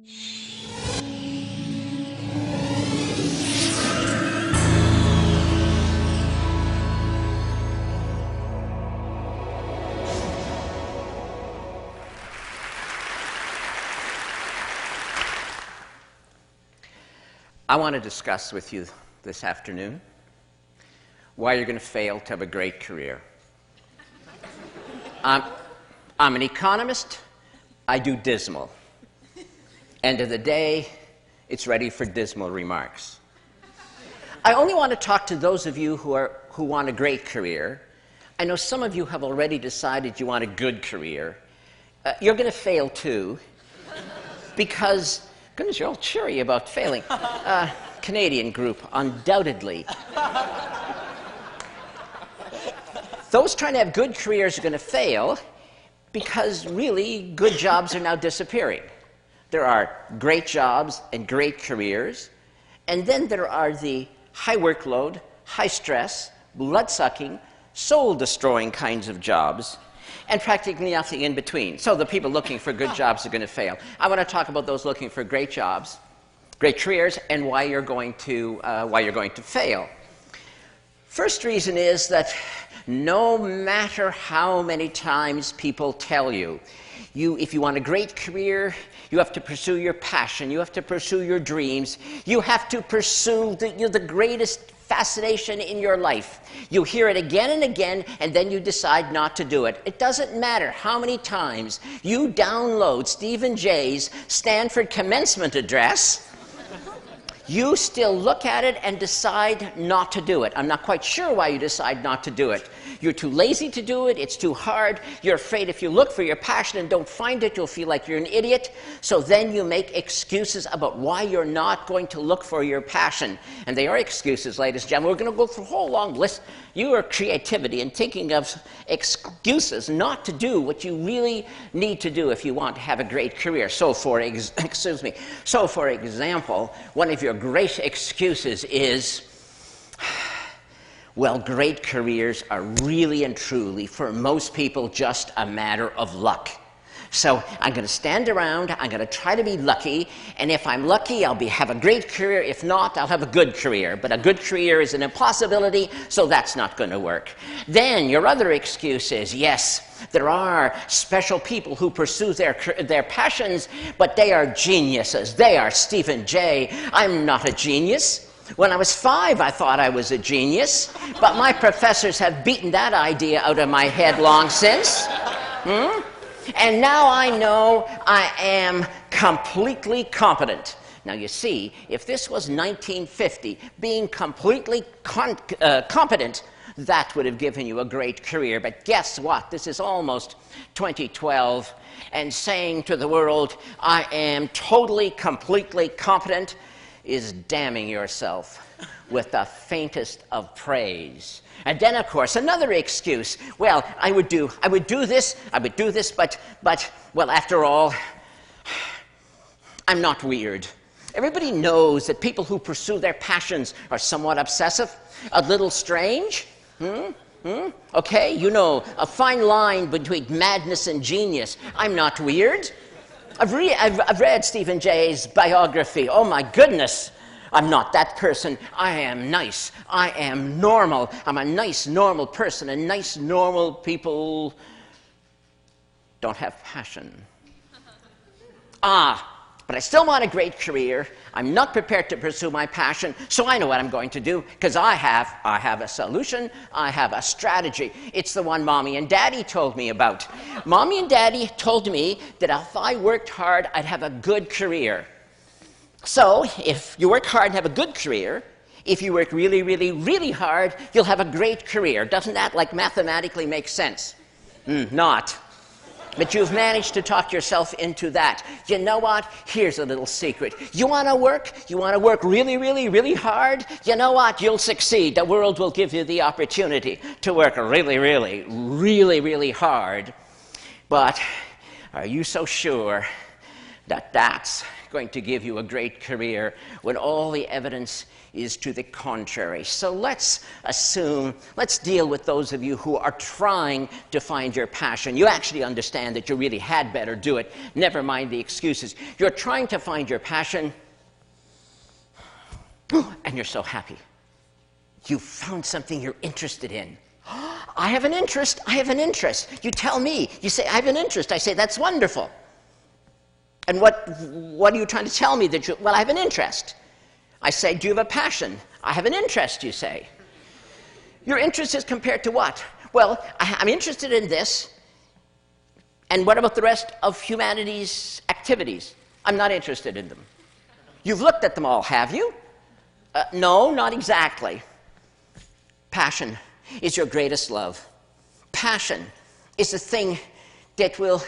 I want to discuss with you this afternoon why you're going to fail to have a great career. I'm an economist. I do dismal. End of the day, it's ready for dismal remarks. I only want to talk to those of you who want a great career. I know some of you have already decided you want a good career. You're going to fail too, because goodness, you're all cheery about failing. Canadian group, undoubtedly. Those trying to have good careers are going to fail because really good jobs are now disappearing. There are great jobs and great careers, and then there are the high workload, high stress, blood-sucking, soul-destroying kinds of jobs, and practically nothing in between. So the people looking for good jobs are going to fail. I want to talk about those looking for great jobs, great careers, and why you're going to fail. First reason is that no matter how many times people tell you, if you want a great career, you have to pursue your passion, you have to pursue your dreams, you have to pursue the greatest fascination in your life. You hear it again and again, and then you decide not to do it. It doesn't matter how many times you download Stephen Jay's Stanford commencement address, you still look at it and decide not to do it. I'm not quite sure why you decide not to do it. You're too lazy to do it, it's too hard, you're afraid if you look for your passion and don't find it, you'll feel like you're an idiot. So then you make excuses about why you're not going to look for your passion. And they are excuses, ladies and gentlemen. We're going to go through a whole long list. Your creativity and thinking of excuses not to do what you really need to do if you want to have a great career. So for example, one of your great excuses is, well, great careers are really and truly, for most people, just a matter of luck. So I'm going to stand around, I'm going to try to be lucky, and if I'm lucky, I'll have a great career. If not, I'll have a good career. But a good career is an impossibility, so that's not going to work. Then your other excuse is, yes, there are special people who pursue their passions, but they are geniuses. They are Stephen Jay. I'm not a genius. When I was 5, I thought I was a genius, but my professors have beaten that idea out of my head long since. And now I know I am completely competent. Now you see, if this was 1950, being completely competent, that would have given you a great career. But guess what? This is almost 2012, and saying to the world, I am totally, completely competent, is damning yourself with the faintest of praise. And then, of course, another excuse. Well, I would do this, but, well, after all, I'm not weird. Everybody knows that people who pursue their passions are somewhat obsessive, a little strange. Okay, you know, a fine line between madness and genius. I'm not weird. I've read Stephen Jay's biography. Oh, my goodness. I'm not that person. I am nice. I am normal. I'm a nice, normal person, and nice, normal people don't have passion. But I still want a great career. I'm not prepared to pursue my passion, so I know what I'm going to do, because I have a solution, I have a strategy. It's the one Mommy and Daddy told me about. Mommy and Daddy told me that if I worked hard, I'd have a good career. So, if you work hard and have a good career, if you work really, really, really hard, you'll have a great career. Doesn't that, like, mathematically make sense? Not. But you've managed to talk yourself into that. You know what? Here's a little secret. You want to work really, really, really hard? You know what? You'll succeed. The world will give you the opportunity to work really, really, really, really hard. But are you so sure that that's going to give you a great career when all the evidence is to the contrary. So let's deal with those of you who are trying to find your passion. You actually understand that you really had better do it. Never mind the excuses. You're trying to find your passion, and you're so happy. You found something you're interested in. I have an interest. I have an interest. You tell me. You say, I have an interest. I say, that's wonderful. And what are you trying to tell me? Well, I have an interest. I say, do you have a passion? I have an interest, you say. Your interest is compared to what? Well, I'm interested in this. And what about the rest of humanity's activities? I'm not interested in them. You've looked at them all, have you? No, not exactly. Passion is your greatest love. Passion is the thing that will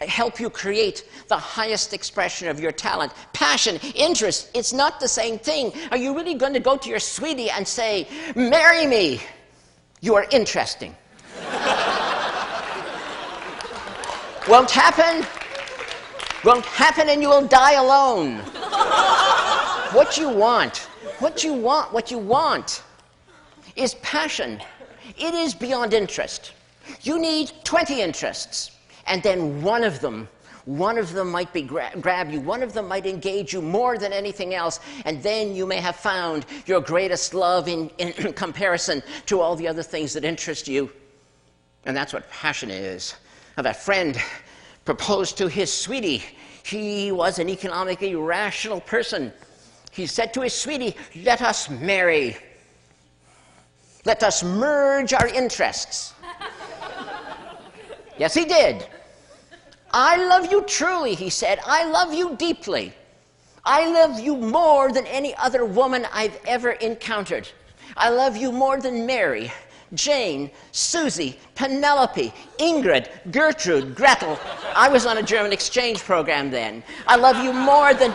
help you create the highest expression of your talent. Passion, interest, it's not the same thing. Are you really going to go to your sweetie and say, marry me? You are interesting. Won't happen. Won't happen, and you will die alone. What you want is passion. It is beyond interest. You need 20 interests. And then one of them might be grab you. One of them might engage you more than anything else. And then you may have found your greatest love in comparison to all the other things that interest you. And that's what passion is. Now, that friend proposed to his sweetie. He was an economically rational person. He said to his sweetie, let us marry. Let us merge our interests. Yes, he did. I love you truly, he said. I love you deeply. I love you more than any other woman I've ever encountered. I love you more than Mary, Jane, Susie, Penelope, Ingrid, Gertrude, Gretel. I was on a German exchange program then. I love you more than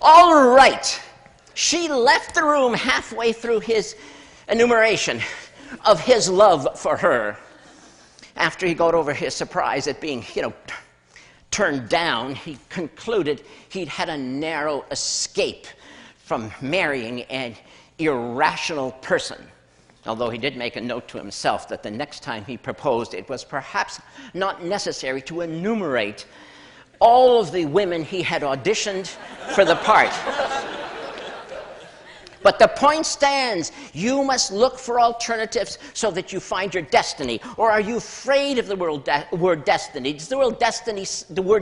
All right. She left the room halfway through his enumeration of his love for her. After he got over his surprise at being, turned down, he concluded he'd had a narrow escape from marrying an irrational person. Although he did make a note to himself that the next time he proposed, it was perhaps not necessary to enumerate all of the women he had auditioned for the part. But the point stands. You must look for alternatives so that you find your destiny. Or are you afraid of the word destiny? Does the word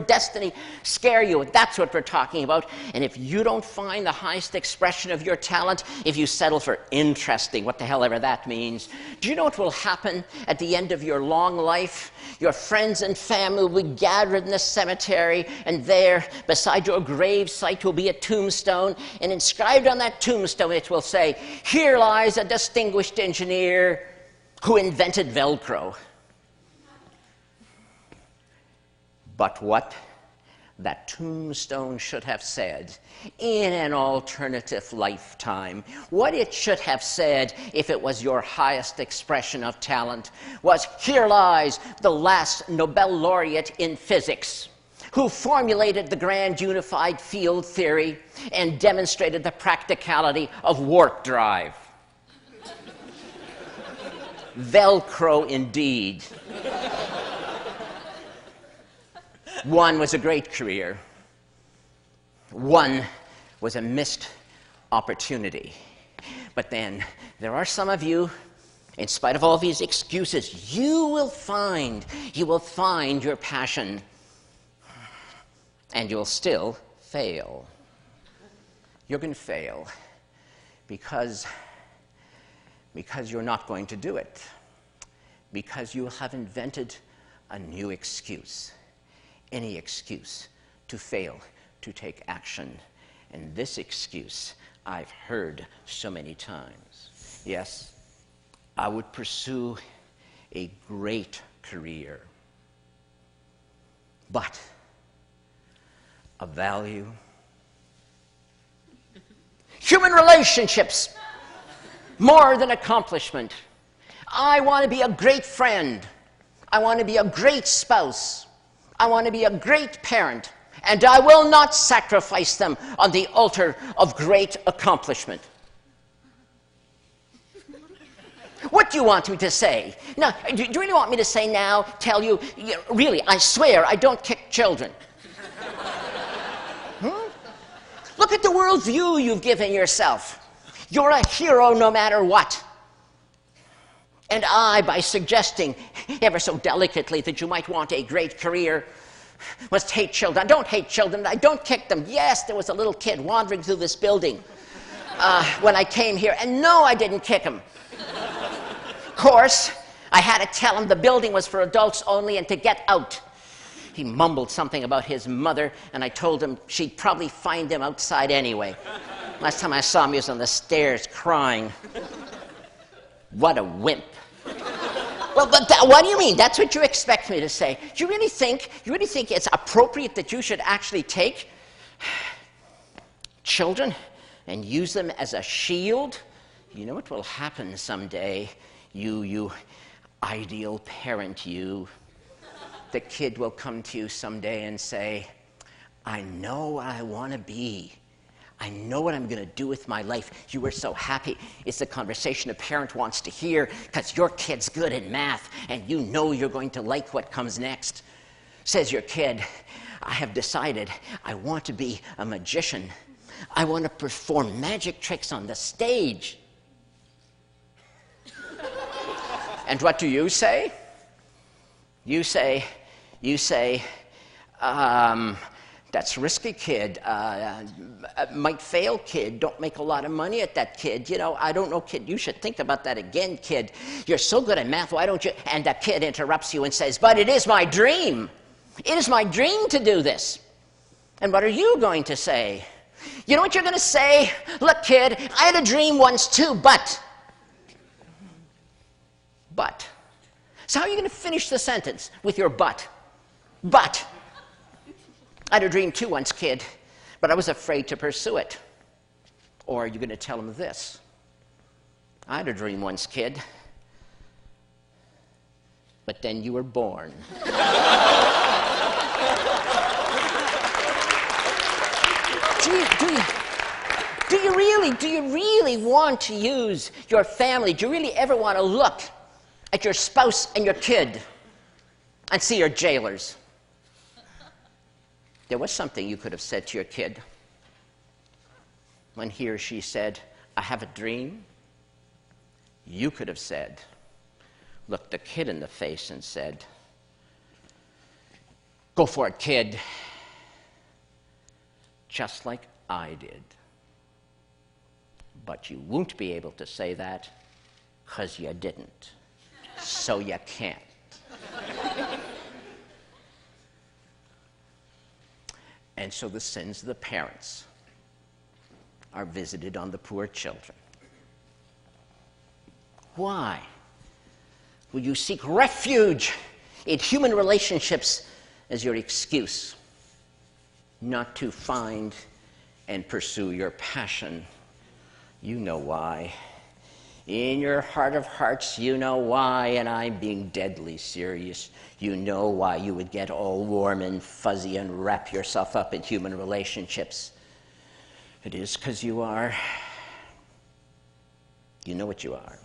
destiny scare you? That's what we're talking about. And if you don't find the highest expression of your talent, if you settle for interesting, what the hell ever that means, do you know what will happen at the end of your long life? Your friends and family will be gathered in the cemetery, and there, beside your grave site, will be a tombstone, and inscribed on that tombstone it will say, here lies a distinguished engineer who invented Velcro. But what that tombstone should have said in an alternative lifetime, what it should have said if it was your highest expression of talent, was, here lies the last Nobel laureate in physics, who formulated the grand unified field theory and demonstrated the practicality of warp drive. Velcro indeed. One was a great career. One was a missed opportunity. But then there are some of you, in spite of all these excuses, you will find your passion. And you'll still fail. You're going to fail because you're not going to do it. Because you have invented a new excuse. Any excuse to fail to take action. And this excuse I've heard so many times. Yes, I would pursue a great career. But a value. Human relationships, more than accomplishment. I want to be a great friend. I want to be a great spouse. I want to be a great parent, and I will not sacrifice them on the altar of great accomplishment. What do you want me to say? Now, do you really want me to say now, tell you, really, I swear I don't kick children? Look at the worldview you've given yourself. You're a hero no matter what. And I, by suggesting ever so delicately that you might want a great career, must hate children. I don't hate children. I don't kick them. Yes, there was a little kid wandering through this building when I came here. And no, I didn't kick him. Of course, I had to tell him the building was for adults only and to get out. He mumbled something about his mother, and I told him she'd probably find him outside anyway. Last time I saw him, he was on the stairs crying. What a wimp. Well, but what do you mean? That's what you expect me to say. Do you really think it's appropriate that you should actually take children and use them as a shield? You know what will happen someday, you ideal parent, you. The kid will come to you someday and say, I know what I want to be. I know what I'm going to do with my life. You were so happy. It's the conversation a parent wants to hear because your kid's good at math and you know you're going to like what comes next. Says your kid, I have decided I want to be a magician. I want to perform magic tricks on the stage. And what do you say? You say, that's risky, kid. Might fail, kid. Don't make a lot of money at that, kid. You know, I don't know, kid. You should think about that again, kid. You're so good at math, why don't you? And the kid interrupts you and says, but it is my dream. It is my dream to do this. And what are you going to say? You know what you're going to say? Look, kid, I had a dream once too, but. So how are you going to finish the sentence with your but? But. I had a dream too once, kid, but I was afraid to pursue it. Or are you going to tell him this? I had a dream once, kid, but then you were born. Do you really want to use your family? Do you really ever want to look at your spouse and your kid and see your jailers? There was something you could have said to your kid when he or she said, I have a dream. You could have said, looked the kid in the face and said, go for it, kid, just like I did. But you won't be able to say that because you didn't. So you can't. And so the sins of the parents are visited on the poor children. Why will you seek refuge in human relationships as your excuse not to find and pursue your passion? You know why. In your heart of hearts, you know why, and I'm being deadly serious. You know why you would get all warm and fuzzy and wrap yourself up in human relationships. It is because you are. You know what you are.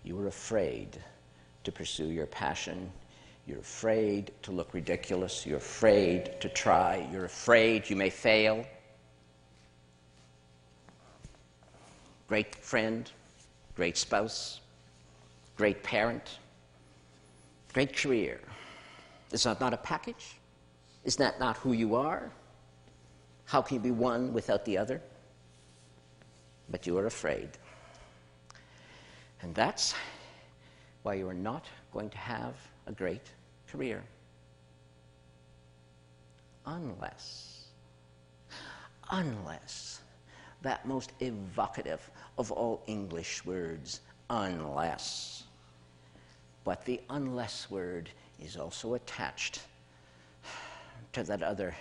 You are afraid to pursue your passion. You're afraid to look ridiculous. You're afraid to try. You're afraid you may fail. Great friend. Great spouse, great parent, great career. Is that not a package? Is that not who you are? How can you be one without the other? But you are afraid. And that's why you are not going to have a great career. Unless that most evocative of all English words, unless. But the unless word is also attached to that other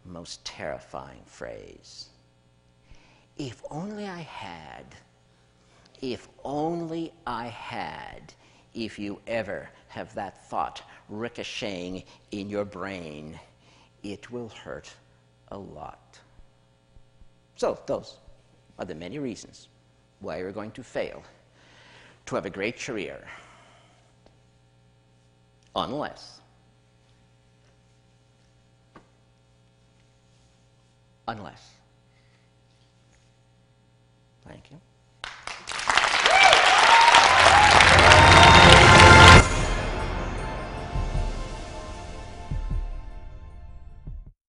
most terrifying phrase. If only I had, if only I had, if you ever have that thought ricocheting in your brain, it will hurt a lot. So those are the many reasons why you're going to fail to have a great career. Unless thank you.